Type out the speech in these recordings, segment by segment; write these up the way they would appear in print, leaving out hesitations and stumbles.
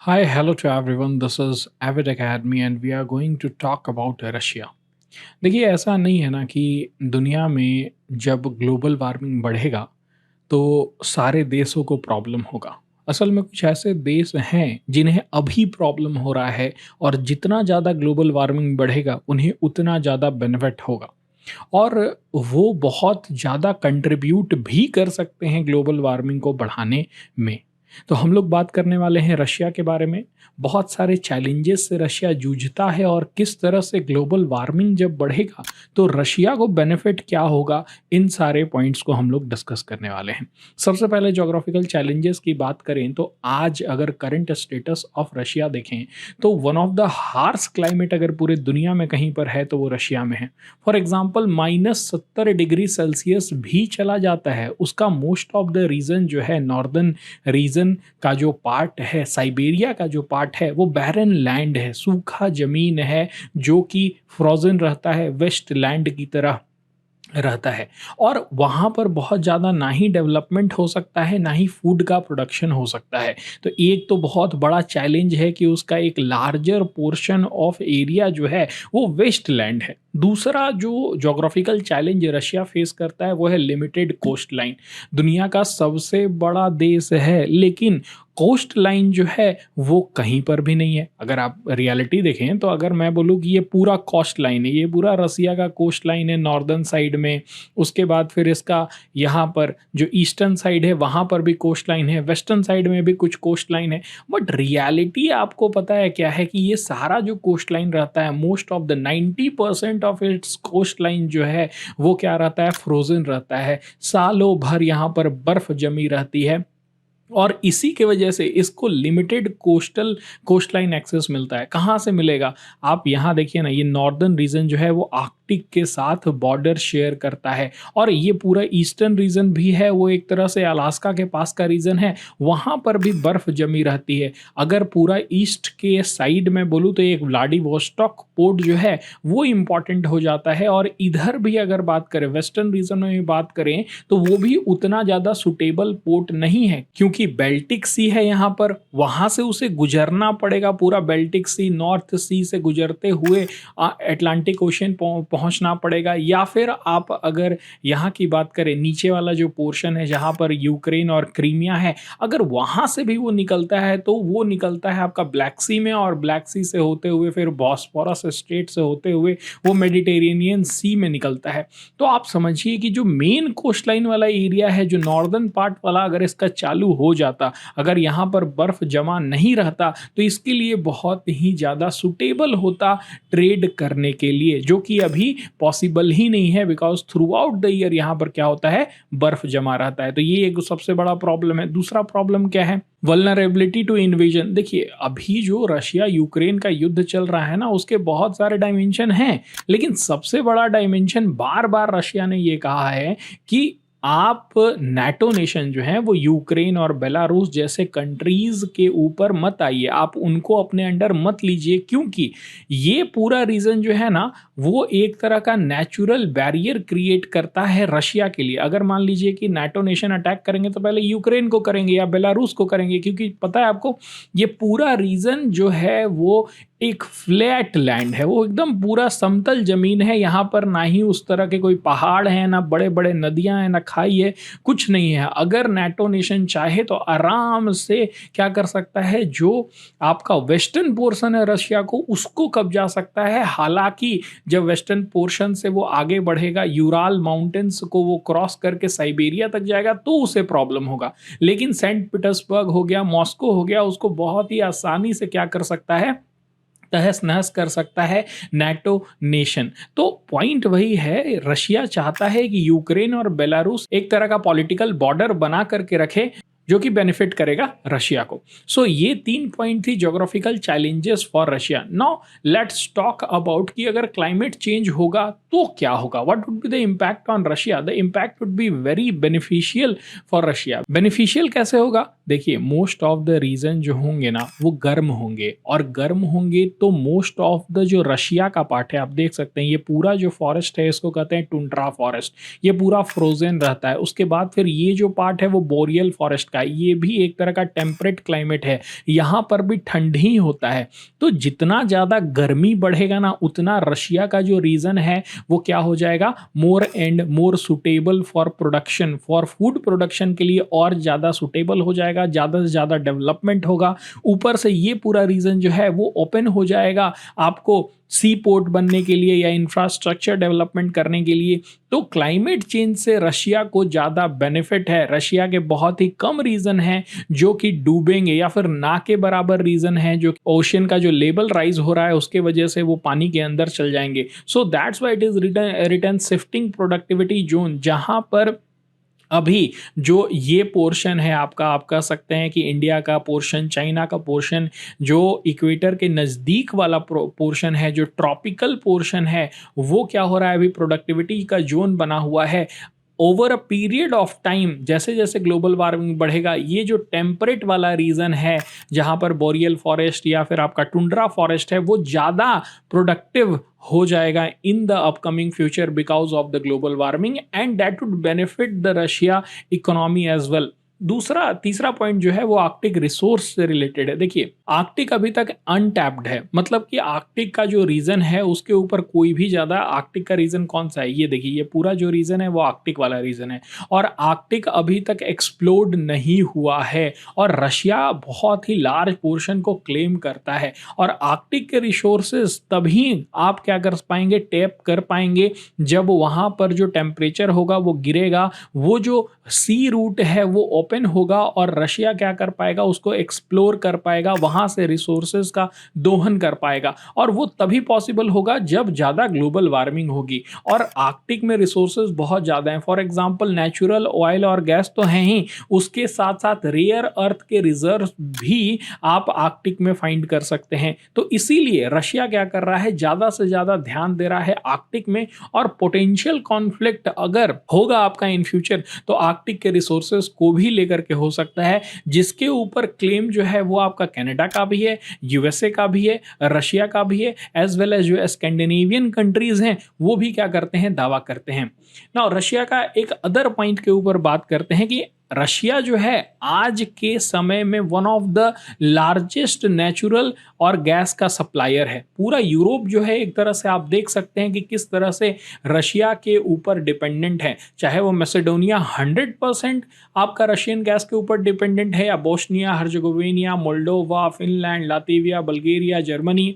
Hi, hello to everyone. This is Avid Academy and we are going to talk about Russia. देखिए ऐसा नहीं है ना कि दुनिया में जब ग्लोबल वार्मिंग बढ़ेगा तो सारे देशों को प्रॉब्लम होगा। असल में कुछ ऐसे देश हैं जिन्हें अभी प्रॉब्लम हो रहा है और जितना ज़्यादा ग्लोबल वार्मिंग बढ़ेगा उन्हें उतना ज़्यादा बेनिफिट होगा और वो बहुत ज़्यादा कंट्रीब्यूट भी कर सकते हैं ग्लोबल वार्मिंग को बढ़ाने में। तो हम लोग बात करने वाले हैं रशिया के बारे में। बहुत सारे चैलेंजेस से रशिया जूझता है और किस तरह से ग्लोबल वार्मिंग जब बढ़ेगा तो रशिया को बेनिफिट क्या होगा, इन सारे पॉइंट्स को हम लोग डिस्कस करने वाले हैं। सबसे पहले ज्योग्राफिकल चैलेंजेस की बात करें तो आज अगर करंट स्टेटस ऑफ रशिया देखें तो one of the harsh climate अगर पूरे दुनिया में कहीं पर है तो वो रशिया में है। फॉर एग्जाम्पल -70 डिग्री सेल्सियस भी चला जाता है। उसका मोस्ट ऑफ द रीजन जो है नॉर्दर्न रीजन का जो पार्ट है, साइबेरिया का जो पार्ट है वो बैरन लैंड है, सूखा जमीन है जो कि फ्रोजन रहता है, वेस्ट लैंड की तरह रहता है। और वहाँ पर बहुत ज़्यादा ना ही डेवलपमेंट हो सकता है ना ही फूड का प्रोडक्शन हो सकता है। तो एक तो बहुत बड़ा चैलेंज है कि उसका एक लार्जर पोर्शन ऑफ एरिया जो है वो वेस्ट लैंड है। दूसरा जो जोग्राफिकल चैलेंज रशिया फेस करता है वो है लिमिटेड कोस्ट लाइन। दुनिया का सबसे बड़ा देश है लेकिन कोस्ट लाइन जो है वो कहीं पर भी नहीं है। अगर आप रियलिटी देखें तो अगर मैं बोलूँ कि ये पूरा कोस्ट लाइन है, ये पूरा रसिया का कोस्ट लाइन है नॉर्दर्न साइड में, उसके बाद फिर इसका यहाँ पर जो ईस्टर्न साइड है वहाँ पर भी कोस्ट लाइन है, वेस्टर्न साइड में भी कुछ कोस्ट लाइन है। बट रियलिटी आपको पता है क्या है कि ये सारा जो कोस्ट लाइन रहता है most of the 90% of its coast line जो है वो क्या रहता है, फ्रोजन रहता है। सालों भर यहाँ पर बर्फ जमी रहती है और इसी के वजह से इसको लिमिटेड कोस्ट लाइन एक्सेस मिलता है। कहाँ से मिलेगा? आप यहाँ देखिए ना, ये नॉर्दर्न रीजन जो है वो आर्कटिक के साथ बॉर्डर शेयर करता है और ये पूरा ईस्टर्न रीजन भी है, वो एक तरह से अलास्का के पास का रीजन है, वहाँ पर भी बर्फ जमी रहती है। अगर पूरा ईस्ट के साइड में बोलूँ तो एक व्लादिवोस्टॉक पोर्ट जो है वो इम्पॉर्टेंट हो जाता है। और इधर भी अगर बात करें, वेस्टर्न रीजन में भी बात करें तो वो भी उतना ज़्यादा सुटेबल पोर्ट नहीं है क्योंकि बेल्टिक सी है यहाँ पर, वहाँ से उसे गुजरना पड़ेगा। पूरा बेल्टिक सी, नॉर्थ सी से गुजरते हुए अटलांटिक ओशन पहुँचना पड़ेगा। या फिर आप अगर यहाँ की बात करें, नीचे वाला जो पोर्शन है जहाँ पर यूक्रेन और क्रीमिया है, अगर वहाँ से भी वो निकलता है तो वो निकलता है आपका ब्लैक सी में, और ब्लैक सी से होते हुए फिर बॉस्फोरस स्ट्रेट से होते हुए वो मेडिटेरेनियन सी में निकलता है। तो आप समझिए कि जो मेन कोस्ट लाइन वाला एरिया है, जो नॉर्दर्न पार्ट वाला, अगर इसका चालू हो जाता, अगर यहाँ पर बर्फ जमा नहीं रहता तो इसके लिए बहुत ही ज़्यादा सुटेबल होता ट्रेड करने के लिए, जो कि अभी पॉसिबल ही नहीं है because through out the year यहाँ पर क्या होता है, बर्फ जमा रहता है। तो ये एक सबसे बड़ा प्रॉब्लम है। दूसरा प्रॉब्लम क्या है? Vulnerability to invasion. देखिए अभी जो रशिया यूक्रेन का युद्ध चल रहा है ना, उसके बहुत सारे डायमेंशन हैं, लेकिन सबसे बड़ा डायमेंशन बार बार रशिया ने ये कहा है कि आप नाटो नेशन जो है वो यूक्रेन और बेलारूस जैसे कंट्रीज के ऊपर मत आइए, आप उनको अपने अंडर मत लीजिए, क्योंकि ये पूरा रीजन जो है ना वो एक तरह का नेचुरल बैरियर क्रिएट करता है रशिया के लिए। अगर मान लीजिए कि नाटो नेशन अटैक करेंगे तो पहले यूक्रेन को करेंगे या बेलारूस को करेंगे, क्योंकि पता है आपको ये पूरा रीजन जो है वो एक फ्लैट लैंड है, वो एकदम पूरा समतल जमीन है। यहाँ पर ना ही उस तरह के कोई पहाड़ हैं, ना बड़े बड़े नदियां हैं, ना खाई है, कुछ नहीं है। अगर नाटो नेशन चाहे तो आराम से क्या कर सकता है, जो आपका वेस्टर्न पोर्शन है रशिया को, उसको कब्जा सकता है। हालांकि जब वेस्टर्न पोर्शन से वो आगे बढ़ेगा, यूराल माउंटेन्स को वो क्रॉस करके साइबेरिया तक जाएगा तो उसे प्रॉब्लम होगा। लेकिन सेंट पीटर्सबर्ग हो गया, मॉस्को हो गया, उसको बहुत ही आसानी से क्या कर सकता है, तहस नहस कर सकता है नाटो नेशन। तो पॉइंट वही है, रशिया चाहता है कि यूक्रेन और बेलारूस एक तरह का पॉलिटिकल बॉर्डर बना करके रखे जो कि बेनिफिट करेगा रशिया को। सो ये 3 पॉइंट थी geographical challenges for Russia. Now let's talk about कि अगर क्लाइमेट चेंज होगा तो क्या होगा, what would be the impact on Russia. The impact would be very beneficial for Russia. Beneficial कैसे होगा? देखिए मोस्ट ऑफ द रीजन जो होंगे ना वो गर्म होंगे, और गर्म होंगे तो मोस्ट ऑफ द जो रशिया का पार्ट है, आप देख सकते हैं ये पूरा जो फॉरेस्ट है इसको कहते हैं टुंड्रा फॉरेस्ट, ये पूरा फ्रोजन रहता है। उसके बाद फिर ये जो पार्ट है वो बोरियल फॉरेस्ट का, ये भी एक तरह का टेम्परेट क्लाइमेट है, यहाँ पर भी ठंड ही होता है। तो जितना ज़्यादा गर्मी बढ़ेगा ना, उतना रशिया का जो रीजन है वो क्या हो जाएगा, more and more suitable for production, for food production के लिए और ज़्यादा सुटेबल हो जाएगा, ज़्यादा से ज़्यादा डेवलपमेंट होगा। ऊपर से ये पूरा रीजन जो है वो ओपन हो जाएगा आपको सी पोर्ट बनने के लिए या इंफ्रास्ट्रक्चर डेवलपमेंट करने के लिए। तो क्लाइमेट चेंज से रशिया को ज़्यादा बेनिफिट है। रशिया के बहुत ही कम रीजन हैं जो कि डूबेंगे, या फिर ना के बराबर रीजन है जो ओशन का जो लेवल राइज हो रहा है उसके वजह से वो पानी के अंदर चल जाएंगे। So that's why it is return shifting productivity zone, जहां पर अभी जो ये पोर्शन है आपका, आप कह सकते हैं कि इंडिया का पोर्शन, चाइना का पोर्शन, जो इक्वेटर के नज़दीक वाला पोर्शन है, जो ट्रॉपिकल पोर्शन है, वो क्या हो रहा है, अभी प्रोडक्टिविटी का जोन बना हुआ है। Over a period of time जैसे जैसे ग्लोबल वार्मिंग बढ़ेगा, ये जो टेम्परेट वाला रीजन है जहाँ पर बोरियल फॉरेस्ट या फिर आपका टुंड्रा फॉरेस्ट है, वो ज़्यादा प्रोडक्टिव हो जाएगा in the upcoming future because of the global warming, and that would benefit the Russia economy as well. तीसरा पॉइंट जो है वो आर्कटिक रिसोर्स से रिलेटेड है। देखिए, आर्कटिक अभी तक अनटैप्ड है, मतलब कि आर्कटिक का जो रीजन है उसके ऊपर कोई भी ज्यादा, आर्कटिक का रीजन कौन सा है, ये देखिए, ये पूरा जो रीजन है वो आर्कटिक वाला रीजन है, और आर्कटिक अभी तक एक्सप्लोड नहीं हुआ है, और रशिया बहुत ही लार्ज पोर्शन को क्लेम करता है। और आर्कटिक के रिसोर्सेज तभी आप क्या कर पाएंगे, टैप कर पाएंगे, जब वहां पर जो टेम्परेचर होगा वो गिरेगा, वो जो सी रूट है वो ओपन होगा, और रशिया क्या कर पाएगा, उसको एक्सप्लोर कर पाएगा, वहां से रिसोर्सेज का दोहन कर पाएगा। और वो तभी पॉसिबल होगा जब ज्यादा ग्लोबल वार्मिंग होगी, और आर्कटिक में रिसोर्सेज बहुत ज्यादा हैं। फॉर एग्जांपल नेचुरल ऑयल और गैस तो हैं ही, उसके साथ साथ रेयर अर्थ के रिजर्व भी आप आर्कटिक में फाइंड कर सकते हैं। तो इसीलिए रशिया क्या कर रहा है, ज्यादा से ज्यादा ध्यान दे रहा है आर्कटिक में, और पोटेंशियल कॉन्फ्लिक्ट अगर होगा आपका इन फ्यूचर तो आर्कटिक के रिसोर्सेज को भी लेकर के हो सकता है, जिसके ऊपर क्लेम जो है वो आपका कनाडा का भी है, यूएसए का भी है, रशिया का भी है, एज वेल एज जो स्कैंडिनेवियन कंट्रीज हैं वो भी क्या करते हैं, दावा करते हैं। ना रशिया का एक अदर पॉइंट के ऊपर बात करते हैं कि रशिया जो है आज के समय में one of the largest natural और गैस का सप्लायर है। पूरा यूरोप जो है एक तरह से आप देख सकते हैं कि किस तरह से रशिया के ऊपर डिपेंडेंट है, चाहे वो मैसेडोनिया 100% आपका रशियन गैस के ऊपर डिपेंडेंट है, या Bosnia Herzegovina, Moldova, Finland, Latvia, Bulgaria, Germany,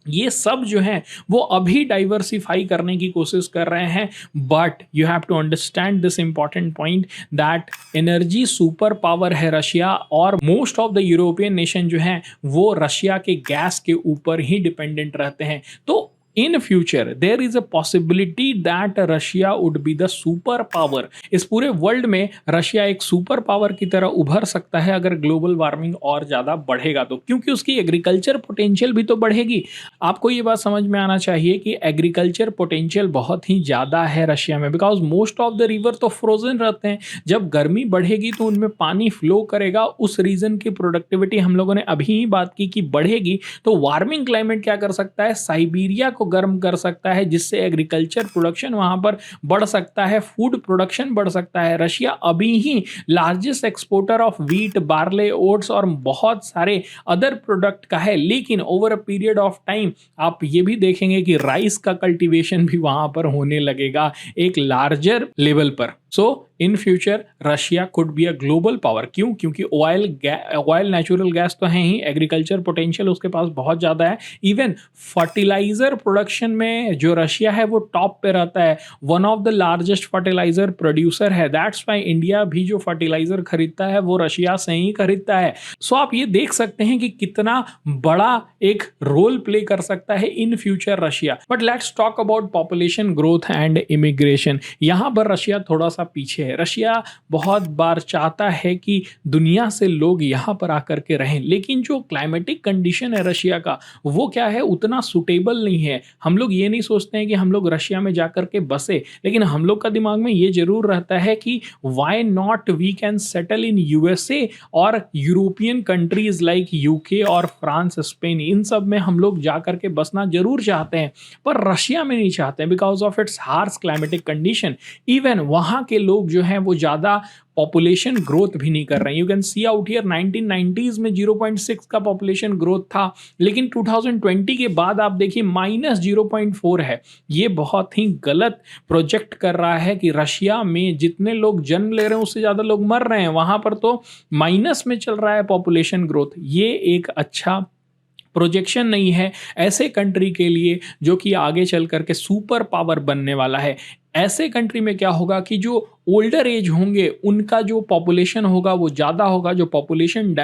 ये सब जो हैं वो अभी डाइवर्सिफाई करने की कोशिश कर रहे हैं। But you have to understand this important point that energy super power है रशिया, और most of the European nation जो हैं वो रशिया के गैस के ऊपर ही डिपेंडेंट रहते हैं। तो in future there is a possibility that Russia would be the super power. इस पूरे वर्ल्ड में रशिया एक सुपर पावर की तरह उभर सकता है अगर ग्लोबल वार्मिंग और ज़्यादा बढ़ेगा तो, क्योंकि उसकी एग्रीकल्चर पोटेंशियल भी तो बढ़ेगी। आपको ये बात समझ में आना चाहिए कि एग्रीकल्चर पोटेंशियल बहुत ही ज़्यादा है रशिया में, because most of the river तो फ्रोजन रहते हैं। जब गर्मी बढ़ेगी तो उनमें पानी फ्लो करेगा, उस रीजन की प्रोडक्टिविटी हम लोगों ने अभी ही बात की कि बढ़ेगी। तो वार्मिंग क्लाइमेट क्या कर सकता है, साइबेरिया को गर्म कर सकता है, जिससे एग्रीकल्चर प्रोडक्शन वहां पर बढ़ सकता है, फूड प्रोडक्शन बढ़ सकता है। रशिया अभी ही largest exporter of wheat, barley, oats और बहुत सारे अदर प्रोडक्ट का है, लेकिन over a period of time आप ये भी देखेंगे कि राइस का कल्टीवेशन भी वहां पर होने लगेगा एक लार्जर लेवल पर। So in future Russia could be a global power. क्यों? क्योंकि ऑयल नेचुरल गैस तो है ही, एग्रीकल्चर पोटेंशियल उसके पास बहुत ज़्यादा है। इवन फर्टिलाइजर प्रोडक्शन में जो रशिया है वो टॉप पे रहता है, one of the largest fertiliser producer है। दैट्स वाई इंडिया भी जो फर्टिलाइजर खरीदता है वो रशिया से ही खरीदता है। सो आप ये देख सकते हैं कि कितना बड़ा एक रोल प्ले कर सकता है इन future Russia. But let's talk about population growth and immigration. यहाँ पर रशिया थोड़ा सा पीछे है। रशिया बहुत बार चाहता है कि दुनिया से लोग यहाँ पर आकर के रहें, लेकिन जो क्लाइमेटिक कंडीशन है रशिया का वो क्या है, उतना सुटेबल नहीं है। हम लोग ये नहीं सोचते हैं कि हम लोग रशिया में जाकर के बसे, लेकिन हम लोग का दिमाग में ये जरूर रहता है कि why not we can settle in USA और यूरोपियन कंट्रीज लाइक यूके और फ्रांस, स्पेन, इन सब में हम लोग जाकर के बसना जरूर चाहते हैं, पर रशिया में नहीं चाहते हैं because of its harsh climatic condition. Even वहाँ के लोग जो हैं वो ज़्यादा पॉपुलेशन ग्रोथ भी नहीं कर रहे हैं। You can see out here 1990s में 0.6 का पॉपुलेशन ग्रोथ था, लेकिन 2020 के बाद आप देखिए -0.4 है। ये बहुत ही गलत प्रोजेक्ट कर रहा है कि रशिया में जितने लोग जन्म ले रहे हैं उससे ज़्यादा लोग मर रहे हैं, वहाँ पर तो माइनस में चल रहा है पॉपुलेशन ग्रोथ। ये एक अच्छा प्रोजेक्शन नहीं है ऐसे कंट्री के लिए जो कि आगे चल करके सुपर पावर बनने वाला है। ऐसे कंट्री में क्या होगा कि जो ओल्डर एज होंगे उनका जो पॉपुलेशन होगा वो ज़्यादा होगा, जो पॉपुलेशन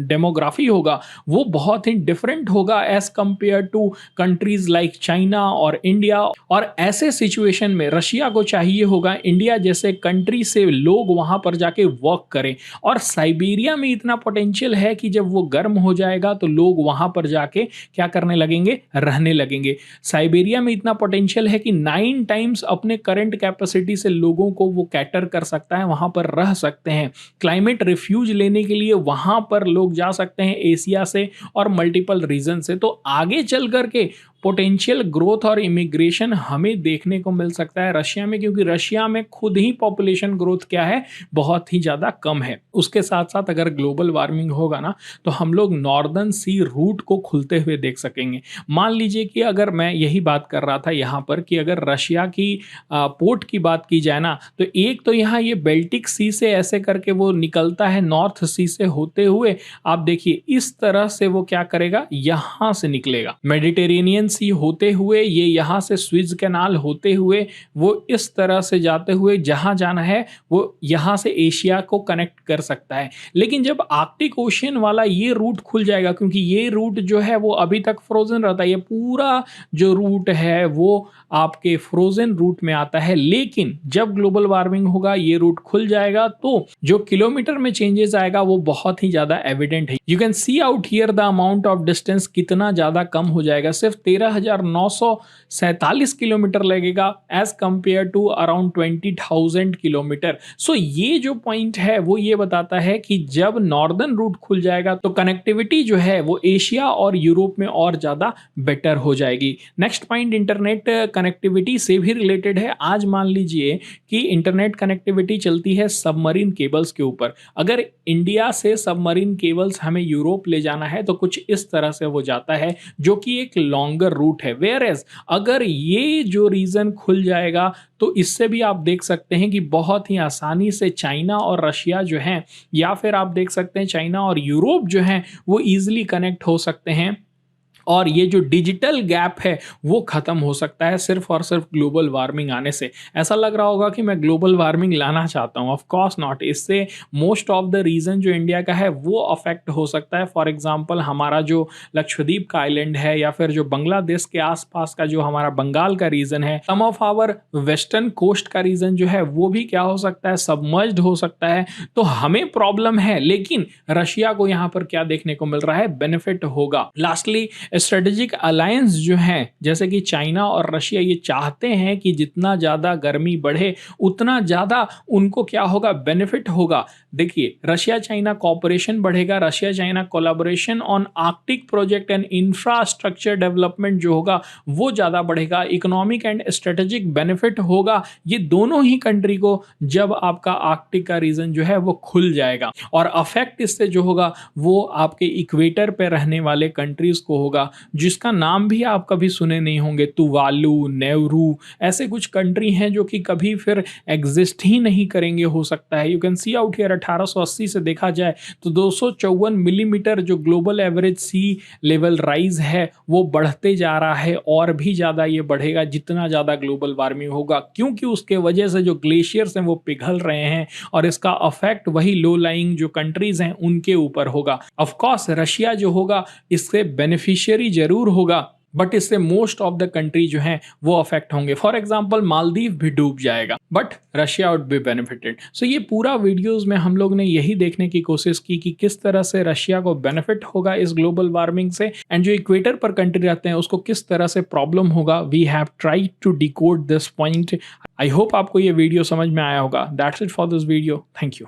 डेमोग्राफी होगा वो बहुत ही डिफरेंट होगा as compare to countries like China और इंडिया। और ऐसे सिचुएशन में रशिया को चाहिए होगा इंडिया जैसे कंट्री से लोग वहाँ पर जाके वर्क करें। और साइबेरिया में इतना पोटेंशियल है कि जब वो गर्म हो जाएगा तो लोग वहाँ पर जाके क्या करने लगेंगे, रहने लगेंगे। साइबेरिया में इतना पोटेंशियल है कि 9 टाइम्स अपने करंट कैपेसिटी से लोगों को वो कैटर कर सकता है, वहां पर रह सकते हैं। क्लाइमेट रिफ्यूज लेने के लिए वहां पर लोग जा सकते हैं एशिया से और मल्टीपल रीजन से। तो आगे चल करके पोटेंशियल ग्रोथ और इमिग्रेशन हमें देखने को मिल सकता है रशिया में, क्योंकि रशिया में खुद ही पॉपुलेशन ग्रोथ क्या है, बहुत ही ज़्यादा कम है। उसके साथ साथ अगर ग्लोबल वार्मिंग होगा ना तो हम लोग नॉर्दर्न सी रूट को खुलते हुए देख सकेंगे। मान लीजिए कि अगर मैं यही बात कर रहा था यहाँ पर कि अगर रशिया की पोर्ट की बात की जाए ना तो एक तो यहाँ ये बेल्टिक सी से ऐसे करके वो निकलता है नॉर्थ सी से होते हुए, आप देखिए इस तरह से वो क्या करेगा, यहाँ से निकलेगा मेडिटेरेनियन सी होते हुए, ये यहाँ से स्विज कैनाल होते हुए वो इस तरह से जाते हुए जहाँ जाना है वो यहाँ से एशिया को कनेक्ट कर सकता है। लेकिन जब आर्कटिक ओशियन वाला ये रूट खुल जाएगा, क्योंकि ये रूट जो है वो अभी तक फ्रोजन रहता है, ये पूरा जो रूट है वो आपके फ्रोजन रूट में आता है। लेकिन जब ग्लोबल वार्मिंग होगा ये रूट खुल जाएगा तो जो किलोमीटर में चेंजेस आएगा वो बहुत ही ज्यादा एविडेंट है। You can see out here the amount of distance कितना ज्यादा कम हो जाएगा, सिर्फ 13,947 किलोमीटर लगेगा as compare to around 20,000 kilometre. So ये जो पॉइंट है वो ये बताता है कि जब नॉर्दर्न रूट खुल जाएगा तो कनेक्टिविटी जो है वो एशिया और यूरोप में और ज्यादा बेटर हो जाएगी। नेक्स्ट पॉइंट इंटरनेट कनेक्टिविटी से भी रिलेटेड है। आज मान लीजिए कि इंटरनेट कनेक्टिविटी चलती है सबमरीन केबल्स के ऊपर। अगर इंडिया से सबमरीन केबल्स हमें यूरोप ले जाना है तो कुछ इस तरह से वो जाता है, जो कि एक लॉन्गर रूट है। वेयर एज अगर ये जो रीजन खुल जाएगा तो इससे भी आप देख सकते हैं कि बहुत ही आसानी से चाइना और रशिया जो हैं, या फिर आप देख सकते हैं चाइना और यूरोप जो हैं वो ईजिली कनेक्ट हो सकते हैं। और ये जो डिजिटल गैप है वो खत्म हो सकता है सिर्फ और सिर्फ ग्लोबल वार्मिंग आने से। ऐसा लग रहा होगा कि मैं ग्लोबल वार्मिंग लाना चाहता हूँ, ऑफ कोर्स नॉट। इससे मोस्ट ऑफ द रीजन जो इंडिया का है वो अफेक्ट हो सकता है। फॉर एग्जांपल हमारा जो लक्षद्वीप का आइलैंड है, या फिर जो बांग्लादेश के आसपास का जो हमारा बंगाल का रीजन है, सम ऑफ आवर वेस्टर्न कोस्ट का रीजन जो है वो भी क्या हो सकता है, सबमर्ज्ड हो सकता है। तो हमें प्रॉब्लम है, लेकिन रशिया को यहाँ पर क्या देखने को मिल रहा है, बेनिफिट होगा। लास्टली स्ट्रेटेजिक अलायंस जो है जैसे कि चाइना और रशिया, ये चाहते हैं कि जितना ज़्यादा गर्मी बढ़े उतना ज़्यादा उनको क्या होगा, बेनिफिट होगा। देखिए रशिया चाइना कॉपरेशन बढ़ेगा, Russia China collaboration on Arctic project and infrastructure development जो होगा वो ज़्यादा बढ़ेगा, इकोनॉमिक एंड स्ट्रेटेजिक बेनिफिट होगा ये दोनों ही कंट्री को जब आपका आर्कटिक का रीजन जो है वो खुल जाएगा। और अफेक्ट इससे जो होगा वो आपके इक्वेटर पे रहने वाले कंट्रीज को होगा, जिसका नाम भी आप कभी सुने नहीं होंगे, तुवालू, नेहरू, ऐसे कुछ कंट्री हैं जो कि कभी फिर एग्जिस्ट ही नहीं करेंगे हो सकता है। You can see out here 1880 से देखा जाए तो 254 मिलीमीटर जो ग्लोबल एवरेज सी लेवल राइज है वो बढ़ते जा रहा है, और भी ज़्यादा ये बढ़ेगा जितना ज़्यादा ग्लोबल वार्मिंग होगा, क्योंकि उसके वजह से जो ग्लेशियर्स हैं वो पिघल रहे हैं और इसका अफेक्ट वही लो लाइंग जो कंट्रीज हैं उनके ऊपर होगा। ऑफकोर्स रशिया जो होगा इससे बेनिफिशियरी जरूर होगा, बट इससे मोस्ट ऑफ द कंट्री जो हैं वो अफेक्ट होंगे। फॉर एग्जांपल मालदीव भी डूब जाएगा, but Russia would be benefited. So ये पूरा वीडियोस में हम लोग ने यही देखने की कोशिश की कि किस तरह से रशिया को बेनिफिट होगा इस ग्लोबल वार्मिंग से, एंड जो इक्वेटर पर कंट्री रहते हैं उसको किस तरह से प्रॉब्लम होगा। We have tried to decode this point. I hope आपको ये वीडियो समझ में आया होगा। That's it for this video. Thank you.